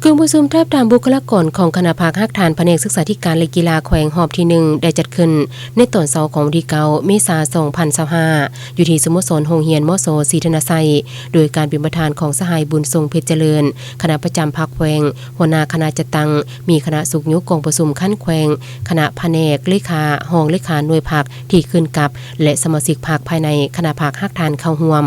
กลุ่มประชุมทาบทามบุคลากรของคณะภาคฮักฐานแผนกศึกษาธิการและกีฬาแขวงหอบที่1ได้จัดขึ้นในตอนเช้าของวันที่9เมษายน2025อยู่ที่สโมสรโรงเรียนมโสศรีธนไสยโดยการเป็นประธานของสหายบุญทรงเพชรเจริญคณะประจำภาคแขวงหัวหน้าคณะจัดตั้งมีคณะสุขยุกกองประชุมขั้นแขวงคณะแผนกเลขาห้องเลขาหน่วยภาคที่ขึ้นกับและสมาชิกภาคภายในคณะภาคฮักฐานเข้าร่วม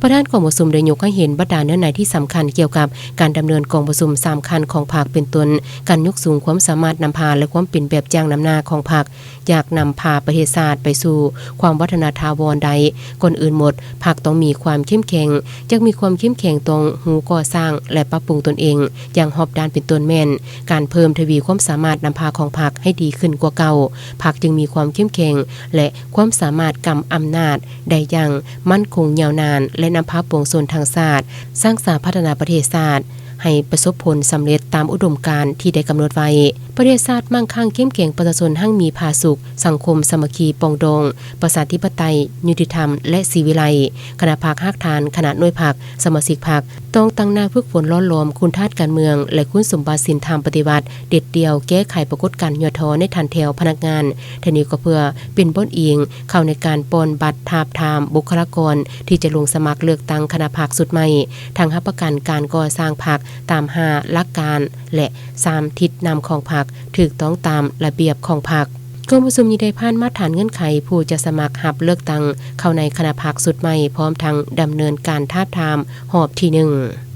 ประธานกองประชุมได้ยกให้เห็นบรรดาเนื้อในที่สำคัญเกี่ยวกับการดำเนินกองประชุม3คันของภาคเป็นต้นการยกสูงความสามารถนำพาและความเป็นแบบอย่างนำหน้าของภาคอยากนำพาประเทศชาติไปสู่ความวัฒนธรรมถาวรใดก่อนอื่นหมดภาคต้องมีความเข้มแข็งจักมีความเข้มแข็งตรงหูก่อสร้างและปรับปรุงตนเองอย่างรอบด้านเป็นต้นแม่นการเพิ่มทวีความสามารถนำพาของภาคให้ดีขึ้นกว่าเก่าภาคจึงมีความเข้มแข็งและความสามารถกำอำนาจได้อย่างมั่นคงยาวนานและนำพาปวงชนทางศาสตร์สร้างสรรค์พัฒนาประเทศชาติให้ประสบผลสำเร็จตามอุดมการณ์ที่ได้กำหนดไว้ประเทศชาติมั่งคั่งเข้มแข็งประชาชนหั่งมีผาสุขสังคมสามัคคีปรองดองประชาธิปไตยยุติธรรมและศิวิไลคณะภาคฮักฐานคณะหน่วยภาคสมาชิกภาคต้องตั้งหน้าฝึกฝนล้อล้อมคุณธาตุการเมืองและคุณสมบัติศีลธรรมปฏิบัติเด็ดเดี่ยวแก้ไขปรากฏการณ์ย่อท้อในทันแถวพนักงานทั้งนี้ก็เพื่อเป็นบทอิงเข้าในการปนบัตรทาบทามบุคลากรที่จะลงสมัครเลือกตั้งคณะภาคสุดใหม่ทางรับประกันการก่อสร้างภาคตาม5หลักการและ3ทิศนำของพรรคถูกต้องตามระเบียบของพรรคกองประชุมนี้ได้ผ่านมาตรฐานเงื่อนไขผู้จะสมัครรับเลือกตั้งเข้าในคณะพรรคสุดใหม่พร้อมทั้งดำเนินการทาบทามหอบที่1